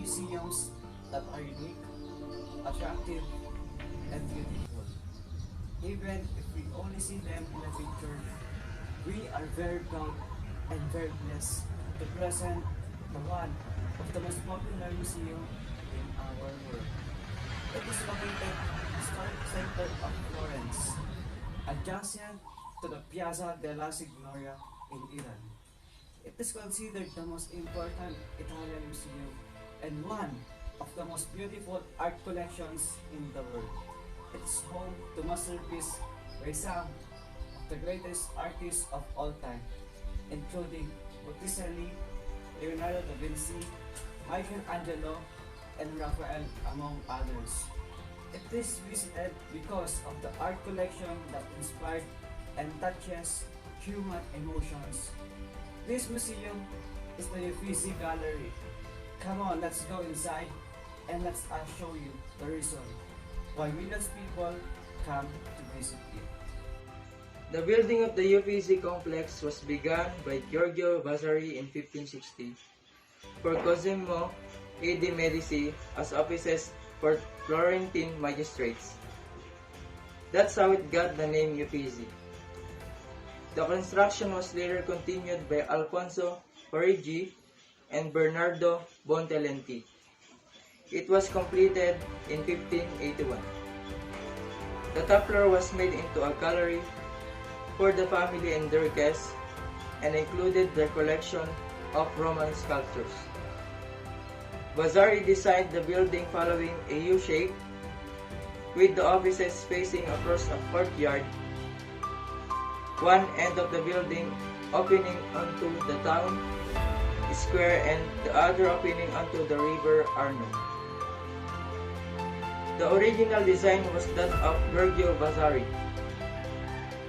museums that are unique, attractive, and beautiful. Even if we only see them in a picture, we are very proud and very blessed to present the one of the most popular museum in our world. It is located in the historic center of Florence, adjacent to the Piazza della Signoria in Iran. It is considered the most important Italian museum and one of the most beautiful art collections in the world. It is home to masterpieces by some of the greatest artists of all time, including Botticelli, Leonardo da Vinci, Michelangelo, and Raphael, among others. It is visited because of the art collection that inspired and touches human emotions. This museum is the Uffizi Gallery. Come on, let's go inside and let's show you the reason why millions of people come to visit it. The building of the Uffizi complex was begun by Giorgio Vasari in 1560 for Cosimo e de' Medici as offices for Florentine magistrates. That's how it got the name Uffizi. The construction was later continued by Alfonso Parigi and Bernardo Bontelenti. It was completed in 1581. The top floor was made into a gallery for the family and their guests and included their collection of Roman sculptures. Vasari designed the building following a U-shape with the offices facing across a courtyard, one end of the building opening onto the town square and the other opening onto the river Arno. The original design was that of Giorgio Vasari,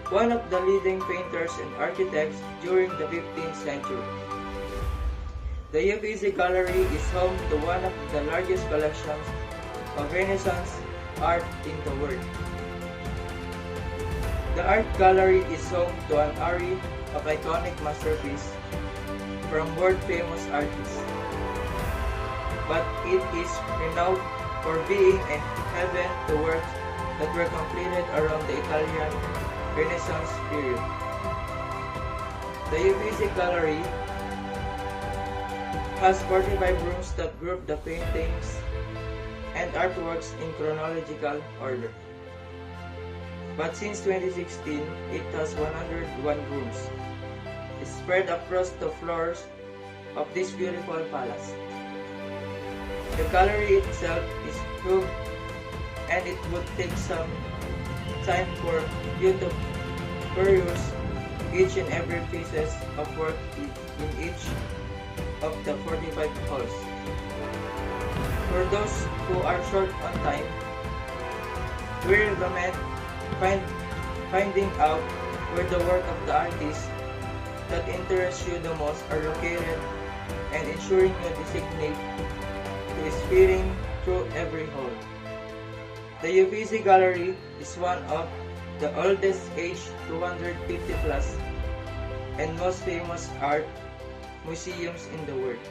one of the leading painters and architects during the 15th century. The Uffizi Gallery is home to one of the largest collections of Renaissance art in the world. The art gallery is home to an array of iconic masterpieces from world-famous artists, but it is renowned for being a heaven to works that were completed around the Italian Renaissance period. The Uffizi Gallery has 45 rooms that group the paintings and artworks in chronological order. But since 2016, it has 101 rooms, spread across the floors of this beautiful palace. The gallery itself is huge, and it would take some time for you to peruse each and every pieces of work in each of the 45 halls. For those who are short on time, we recommend finding out where the work of the artists that interest you the most are located and ensuring you designate to speeding through every hall. The Uffizi Gallery is one of the oldest aged 250 plus and most famous art museums in the world.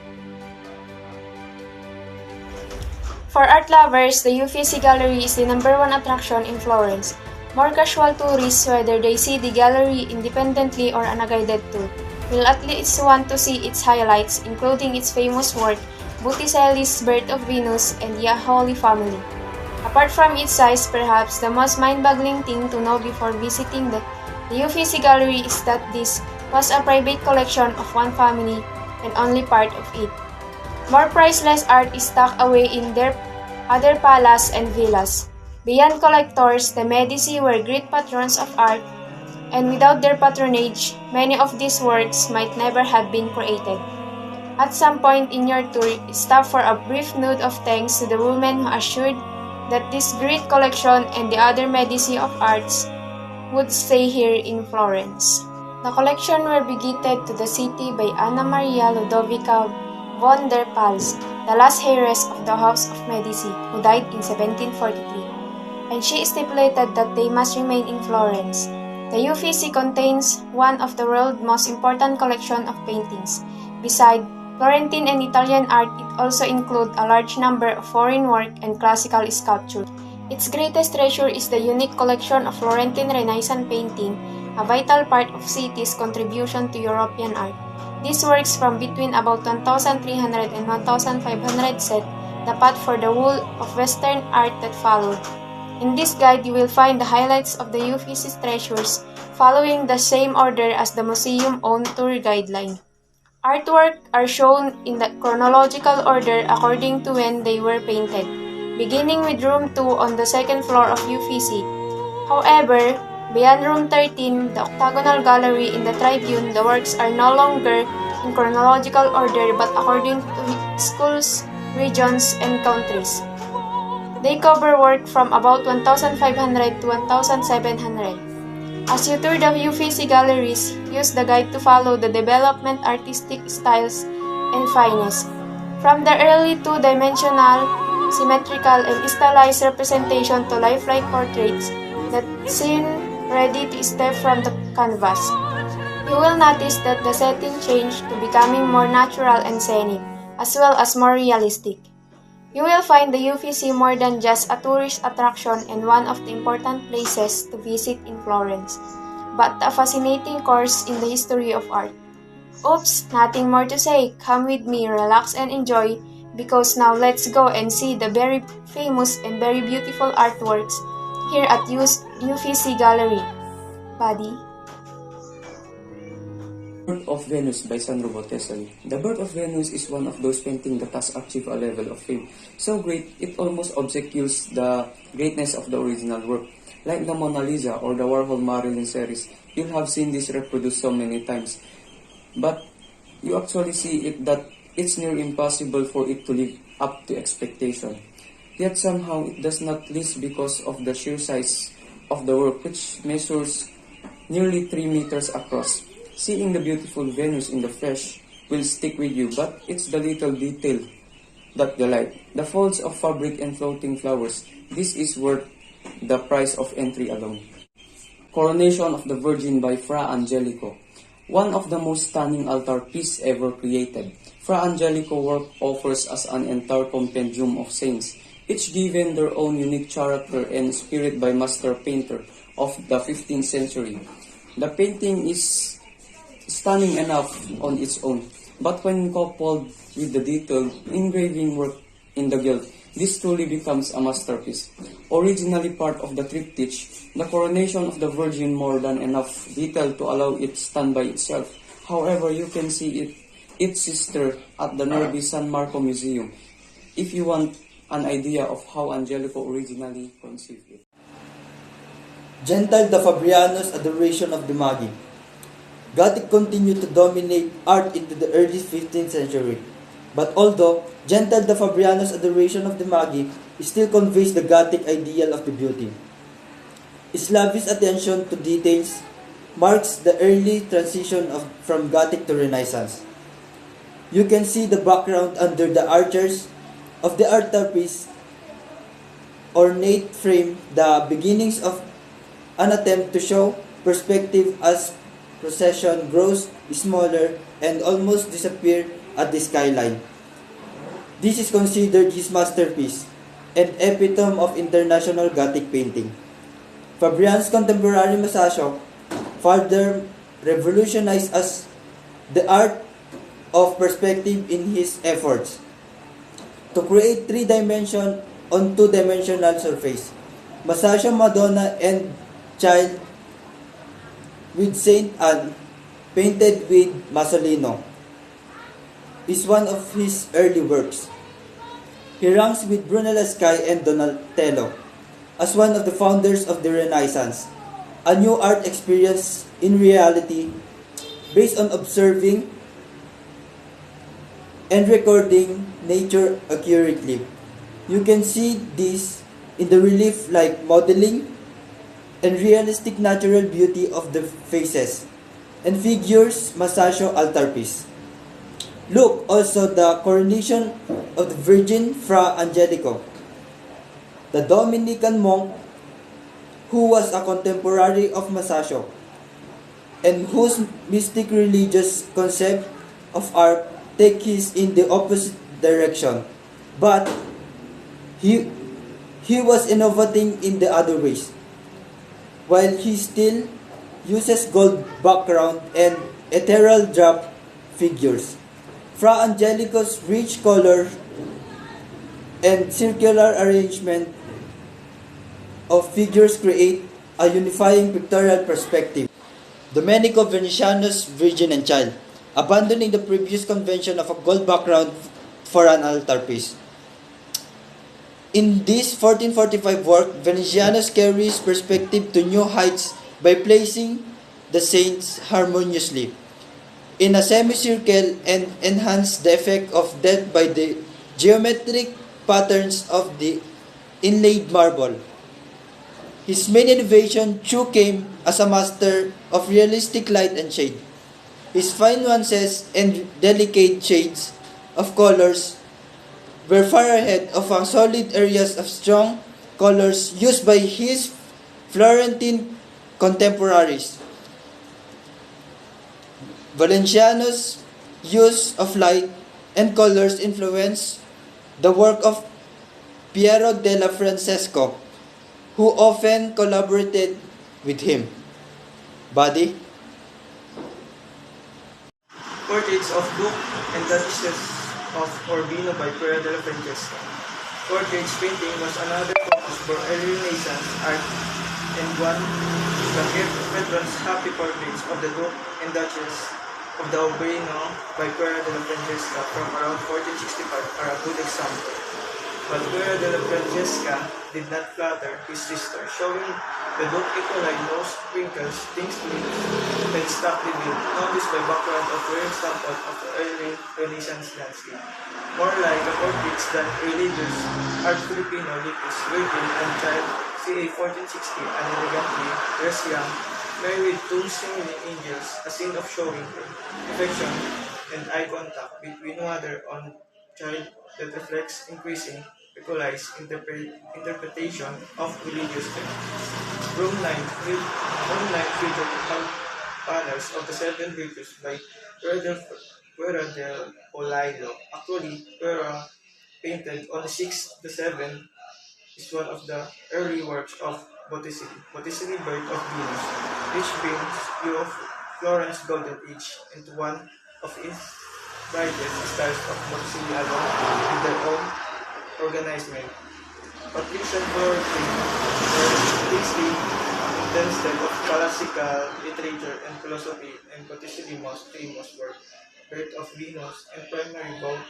For art lovers, the Uffizi Gallery is the #1 attraction in Florence. More casual tourists, whether they see the gallery independently or on a guided tour, will at least want to see its highlights, including its famous work, Botticelli's Birth of Venus and the Holy Family. Apart from its size, perhaps the most mind-boggling thing to know before visiting the Uffizi Gallery is that this was a private collection of one family and only part of it. More priceless art is tucked away in their other palaces and villas. Beyond collectors, the Medici were great patrons of art, and without their patronage, many of these works might never have been created. At some point in your tour, stop for a brief note of thanks to the women who assured that this great collection and the other Medici of arts would stay here in Florence. The collection were bequeathed to the city by Anna Maria Ludovica von der Pals, the last heiress of the House of Medici, who died in 1743, and she stipulated that they must remain in Florence. The Uffizi contains one of the world's most important collection of paintings, beside Florentine and Italian art it also include a large number of foreign work and classical sculpture. Its greatest treasure is the unique collection of Florentine Renaissance painting, a vital part of city's contribution to European art. These works from between about 1,300 and 1,500 set the path for the whole of Western art that followed. In this guide, you will find the highlights of the Uffizi's treasures, following the same order as the museum-owned tour guideline. Artwork are shown in the chronological order according to when they were painted, beginning with room 2 on the second floor of Uffizi. However, beyond room 13, the octagonal gallery in the tribune, the works are no longer in chronological order but according to schools, regions, and countries. They cover work from about 1,500 to 1,700. As you tour the Uffizi galleries, use the guide to follow the development artistic styles and finesse. From the early two-dimensional, symmetrical, and stylized representation to lifelike portraits that seem ready to step from the canvas. You will notice that the setting changed to becoming more natural and scenic, as well as more realistic. You will find the Uffizi more than just a tourist attraction and one of the important places to visit in Florence, but a fascinating course in the history of art. Oops, nothing more to say. Come with me, relax and enjoy, because now let's go and see the very famous and very beautiful artworks here at Uffizi Gallery. Buddy? Birth of Venus by Sandro Botticelli. The Birth of Venus is one of those paintings that has achieved a level of fame so great it almost obscures the greatness of the original work. Like the Mona Lisa or the Warhol Marilyn series, you'll have seen this reproduced so many times, but you actually see it that it's near impossible for it to live up to expectation. Yet somehow it does not, least because of the sheer size of the work, which measures nearly 3 meters across. Seeing the beautiful Venus in the flesh will stick with you, but it's the little detail that delight. The folds of fabric and floating flowers. This is worth the price of entry alone. Coronation of the Virgin by Fra Angelico. One of the most stunning altar pieces ever created. Fra Angelico work offers us an entire compendium of saints, each given their own unique character and spirit by master painter of the 15th century. The painting is stunning enough on its own, but when coupled with the detailed engraving work in the gilt, this truly becomes a masterpiece. Originally part of the triptych, the Coronation of the Virgin more than enough detail to allow it stand by itself. However, you can see its sister at the nearby San Marco Museum if you want an idea of how Angelico originally conceived it. Gentle da Fabriano's Adoration of the Magi. Gothic continued to dominate art into the early 15th century. But although Gentle da Fabriano's Adoration of the Magi still conveys the Gothic ideal of the beauty, its lavish attention to details marks the early transition from Gothic to Renaissance. You can see the background under the arches of the altarpiece ornate frame, the beginnings of an attempt to show perspective as procession grows smaller and almost disappear at the skyline. This is considered his masterpiece and epitome of international Gothic painting. Fabriano's contemporary Masaccio further revolutionized as the art of perspective in his efforts to create 3-dimension on 2-dimensional surface. Masaccio Madonna and Child with Saint Anne, painted with Masolino, is one of his early works. He ranks with Brunelleschi and Donatello as one of the founders of the Renaissance, a new art experience in reality based on observing and recording nature accurately. You can see this in the relief like modeling and realistic natural beauty of the faces and figures Masaccio altarpiece. Look also the Coronation of the Virgin Fra Angelico, the Dominican monk who was a contemporary of Masaccio and whose mystic religious concept of art take his in the opposite direction, but he, he was innovating in the other ways, while he still uses gold background and ethereal drop figures. Fra Angelico's rich color and circular arrangement of figures create a unifying pictorial perspective. Domenico Venetiano's Virgin and Child, abandoning the previous convention of a gold background for an altarpiece. In this 1445 work, Venetianus carries perspective to new heights by placing the saints harmoniously in a semicircle and enhance the effect of depth by the geometric patterns of the inlaid marble. His main innovation, Chu came as a master of realistic light and shade. His fine nuances and delicate shades of colors were far ahead of a solid areas of strong colors used by his Florentine contemporaries. Valenciano's use of light and colors influenced the work of Piero della Francesco, who often collaborated with him. Body. Portraits of Duke and Duchess of Urbino by Piero della Francesca. Portraits painting was another focus for early Renaissance art, and one the veterans' happy portraits of the Duke and Duchess of the Urbino by Piero della Francesca from around 1465 are a good example. But Piero della Francesca did not flatter his sister, showing the Duke equally nose, wrinkles, things and stockly built, noticed by background of rare example of the early Renaissance landscape. More like the portraits than religious art Filipino Lipis, Virgin and Child, ca. 1460, an elegantly dressed young, married with two singing angels, a scene of showing affection and eye contact between mother and child that reflects increasing equalized interpretation of religious texts. Room 9 featured panels of the Seven Virtues by Guerra del Olaido. Actually, Guerra painted on the 6th to 7 is one of the early works of Botticelli, Botticelli Birth of Venus, which brings view of Florence Golden Age into one of its brightest styles of Botticelli alone with their own organization. Patrician Florentine were deeply interested of classical literature and philosophy, and Botticelli's most famous work, Birth of Venus, and primary both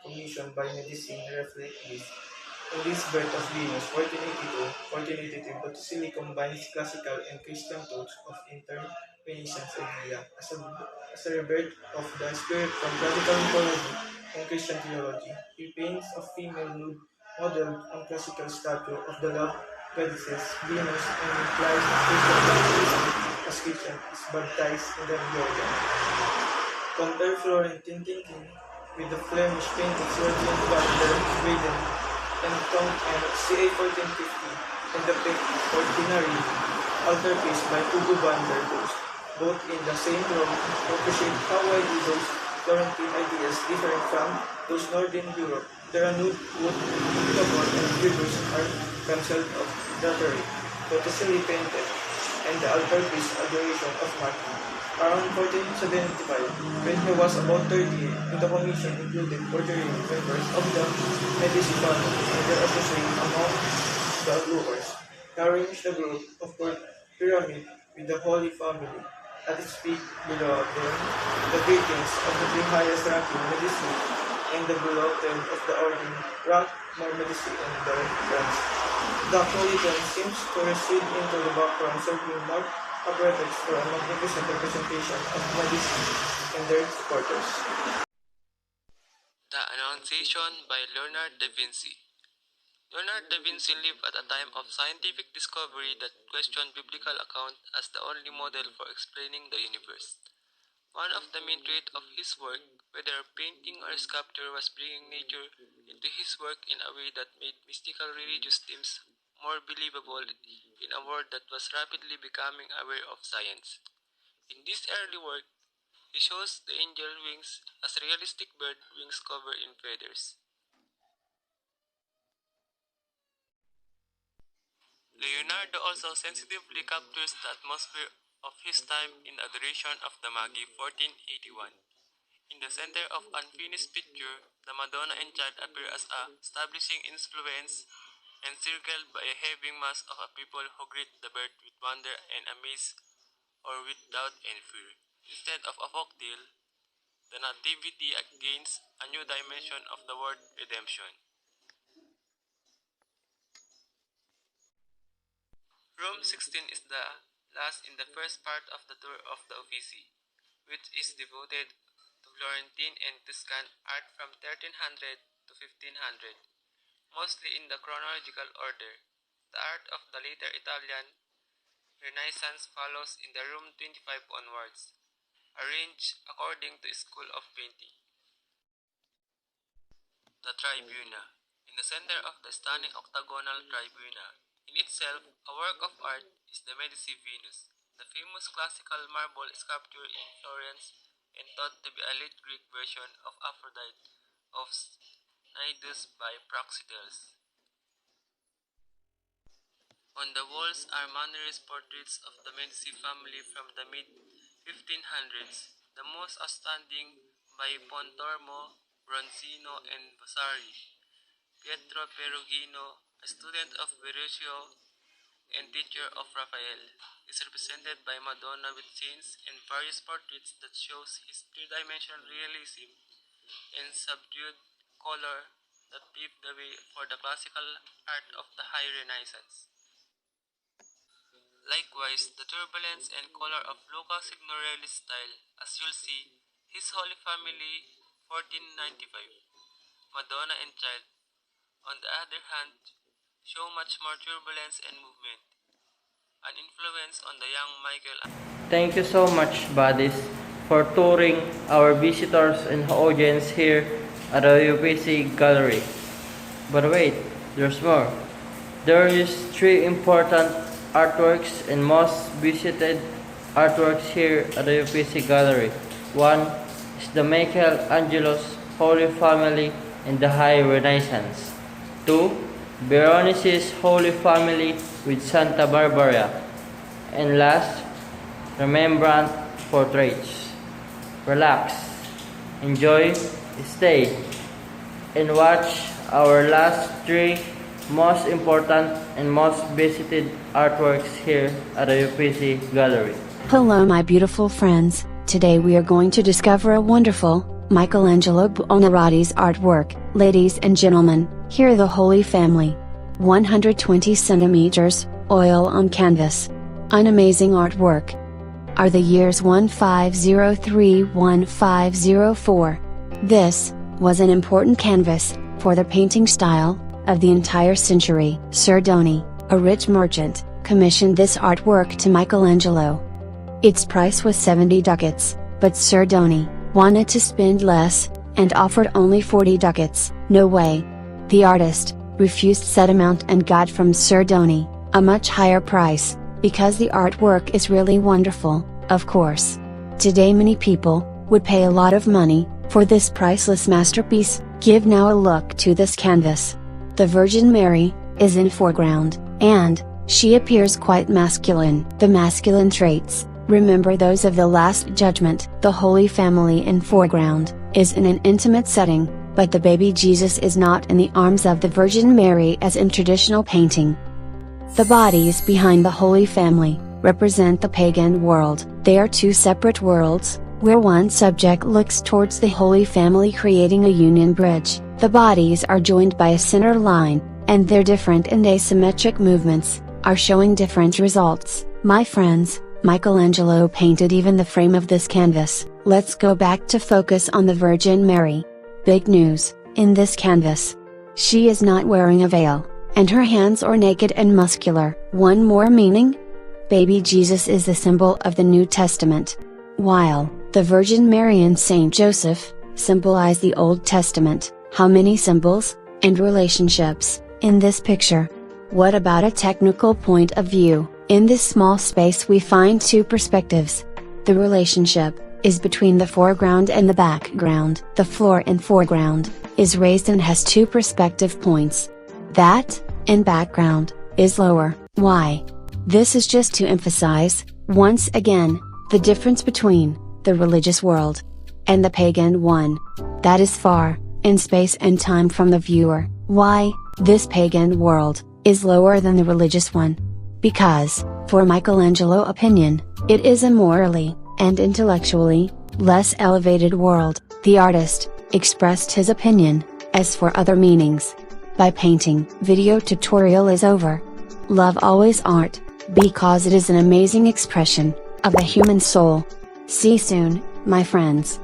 commissioned by Medicine reflect this. In this Birth of Venus, 1482, Botticelli combines classical and Christian thoughts of interventions idea as a rebirth of the spirit from classical mythology and Christian theology. He paints a female nude modeled on classical statue of the love goddesses Venus and implies a Christian baptism as Christian is baptized in the Jordan. Compare Florentine thinking with the Flemish paintings Virgin van der Weyden and Tom and ca. 1450 and the ordinary altarpiece by Hugo van der Bos, both in the same Rome, appreciate how widely those Florentine ideas differ from those Northern Europe. Their nude wood, double and figures are cancelled of drapery, Botticelli painted, and the altarpiece Adoration of Martin. Around 1475, when he was about 30, the commission included portraying members of the Medici family and their associates among the lookers, carrying the group of pyramid with the Holy Family. At its peak below them, the greetings of the three highest ranking Medici and the beloved of the order ranked more Medici and their friends. The Napolitan seems to recede into the background, serving more a pretext for a magnificent representation of Medici and their supporters. The Annunciation by Leonardo da Vinci. Leonardo da Vinci lived at a time of scientific discovery that questioned biblical account as the only model for explaining the universe. One of the main traits of his work, whether painting or sculpture, was bringing nature into his work in a way that made mystical religious themes more believable in a world that was rapidly becoming aware of science. In this early work, He shows the angel wings as realistic bird wings covered in feathers. Leonardo also sensitively captures the atmosphere of his time in Adoration of the Magi 1481. In the center of unfinished picture, the Madonna and Child appear as a establishing influence, encircled by a heaving mass of a people who greet the birth with wonder and amaze or with doubt and fear. Instead of a folktale, the Nativity gains a new dimension of the word redemption. Room 16 is the last in the first part of the tour of the Uffizi, which is devoted to Florentine and Tuscan art from 1300 to 1500, mostly in the chronological order. The art of the later Italian Renaissance follows in the room 25 onwards, arranged according to school of painting. The Tribuna. In the center of the stunning octagonal tribuna, in itself a work of art, is the Medici Venus, the famous classical marble sculpture in Florence and thought to be a late Greek version of Aphrodite of Cnidus by Praxiteles. On the walls are mannerist portraits of the Medici family from the mid-1500s, the most outstanding by Pontormo, Bronzino, and Vasari. Pietro Perugino, a student of Verrocchio and teacher of Raphael, is represented by Madonna with saints and various portraits that shows his three-dimensional realism and subdued color that paved the way for the classical art of the High Renaissance. Likewise, the turbulence and color of Luca's Signorelli's style, as you'll see, His Holy Family, 1495, Madonna and Child, on the other hand, show much more turbulence and movement, an influence on the young Michael. Thank you so much, buddies, for touring our visitors and audience here at the Uffizi Gallery. But wait, there's more. There is three important artworks and most visited artworks here at the Uffizi Gallery. One is the Michelangelo's Holy Family in the High Renaissance. 2. Veronese's Holy Family with Santa Barbara. And last, Rembrandt portraits. Relax, enjoy, stay, and watch our last three most important and most visited artworks here at the Uffizi Gallery. Hello my beautiful friends, today we are going to discover a wonderful Michelangelo Buonarroti's artwork. Ladies and gentlemen, here the Holy Family. 120 centimeters, oil on canvas. An amazing artwork. Are the years 1503-1504. This was an important canvas for the painting style of the entire century. Serdoni, a rich merchant, commissioned this artwork to Michelangelo. Its price was 70 ducats, but Serdoni wanted to spend less, and offered only 40 ducats. No way. The artist refused said amount and got from Serdoni a much higher price, because the artwork is really wonderful, of course. Today many people would pay a lot of money for this priceless masterpiece. Give now a look to this canvas. The Virgin Mary is in foreground, and she appears quite masculine. The masculine traits, remember those of the Last Judgment. The Holy Family in foreground, is in an intimate setting, but the baby Jesus is not in the arms of the Virgin Mary as in traditional painting. The bodies behind the Holy Family represent the pagan world. They are two separate worlds, where one subject looks towards the Holy Family creating a union bridge. The bodies are joined by a center line, and their different and asymmetric movements are showing different results. My friends, Michelangelo painted even the frame of this canvas. Let's go back to focus on the Virgin Mary. Big news, in this canvas. She is not wearing a veil, and her hands are naked and muscular. One more meaning? Baby Jesus is the symbol of the New Testament, while the Virgin Mary and Saint Joseph symbolize the Old Testament. How many symbols and relationships in this picture? What about a technical point of view? In this small space we find two perspectives. The relationship is between the foreground and the background. The floor in foreground is raised and has two perspective points. That, in background, is lower. Why? This is just to emphasize, once again, the difference between the religious world and the pagan one. That is far, in space and time from the viewer. Why? This pagan world is lower than the religious one. Because, for Michelangelo opinion, it is a morally and intellectually less elevated world. The artist expressed his opinion. As for other meanings, by painting, video tutorial is over. Love always art, because it is an amazing expression of the human soul. See you soon, my friends.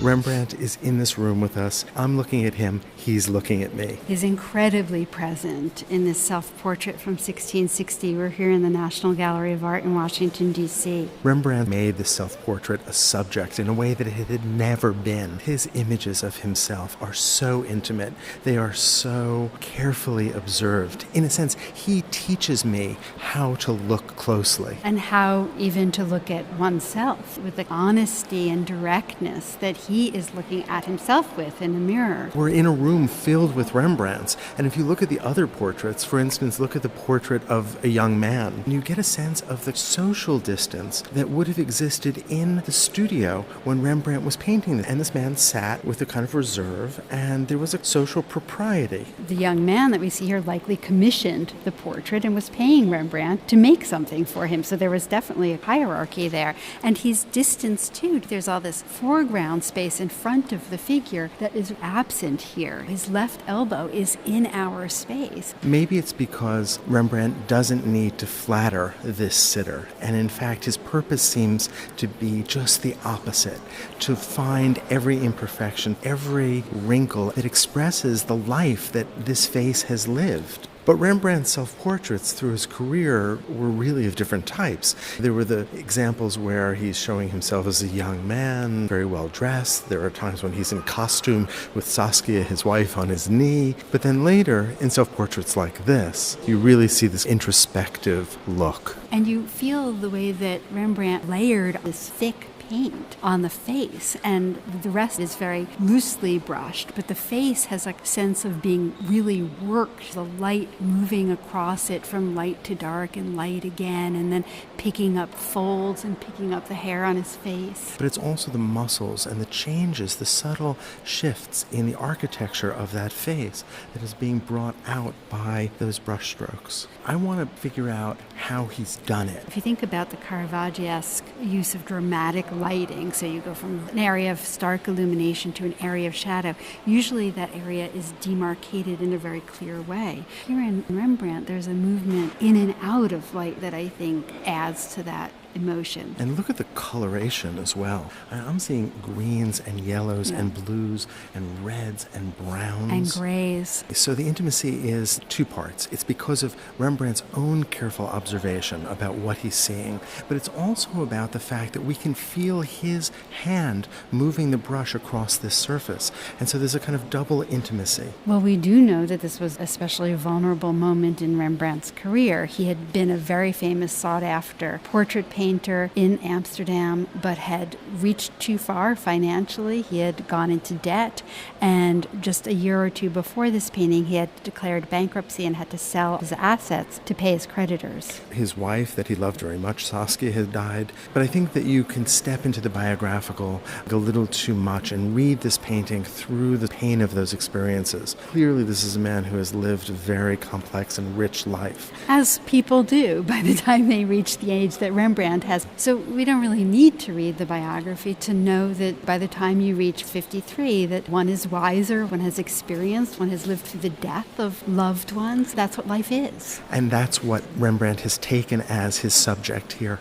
Rembrandt is in this room with us. I'm looking at him. He's looking at me. He's incredibly present in this self-portrait from 1660. We're here in the National Gallery of Art in Washington, D.C. Rembrandt made this self-portrait a subject in a way that it had never been. His images of himself are so intimate. They are so carefully observed. In a sense, he teaches me how to look closely. And how even to look at oneself with the honesty and directness that he is looking at himself with in a mirror. We're in a room filled with Rembrandts, and if you look at the other portraits, for instance, look at the portrait of a young man, you get a sense of the social distance that would have existed in the studio when Rembrandt was painting this. And this man sat with a kind of reserve, and there was a social propriety. The young man that we see here likely commissioned the portrait and was paying Rembrandt to make something for him, so there was definitely a hierarchy there. And he's distanced too. There's all this foreground space in front of the figure that is absent here. His left elbow is in our space. Maybe it's because Rembrandt doesn't need to flatter this sitter, and in fact his purpose seems to be just the opposite, to find every imperfection, every wrinkle that expresses the life that this face has lived. But Rembrandt's self-portraits through his career were really of different types. There were the examples where he's showing himself as a young man, very well dressed. There are times when he's in costume with Saskia, his wife, on his knee. But then later, in self-portraits like this, you really see this introspective look. And you feel the way that Rembrandt layered this thick paint on the face, and the rest is very loosely brushed, but the face has a sense of being really worked, the light moving across it from light to dark and light again, and then picking up folds and picking up the hair on his face. But it's also the muscles and the changes, the subtle shifts in the architecture of that face that is being brought out by those brush strokes. I want to figure out how he's done it. If you think about the Caravaggio-esque use of dramatic lighting, so you go from an area of stark illumination to an area of shadow, usually that area is demarcated in a very clear way. Here in Rembrandt, there's a movement in and out of light that I think adds to that emotion. And look at the coloration as well. I'm seeing greens and yellows and blues and reds and browns. And grays. So the intimacy is two parts. It's because of Rembrandt's own careful observation about what he's seeing, but it's also about the fact that we can feel his hand moving the brush across this surface. And so there's a kind of double intimacy. Well, we do know that this was especially a vulnerable moment in Rembrandt's career. He had been a very famous, sought-after portrait painter in Amsterdam, but had reached too far financially. He had gone into debt, and just a year or two before this painting, he had declared bankruptcy and had to sell his assets to pay his creditors. His wife, that he loved very much, Saskia, had died. But I think that you can step into the biographical a little too much and read this painting through the pain of those experiences. Clearly, this is a man who has lived a very complex and rich life. As people do by the time they reach the age that Rembrandt has. So we don't really need to read the biography to know that by the time you reach 53, that one is wiser, one has experienced, one has lived through the death of loved ones. That's what life is. And that's what Rembrandt has taken as his subject here.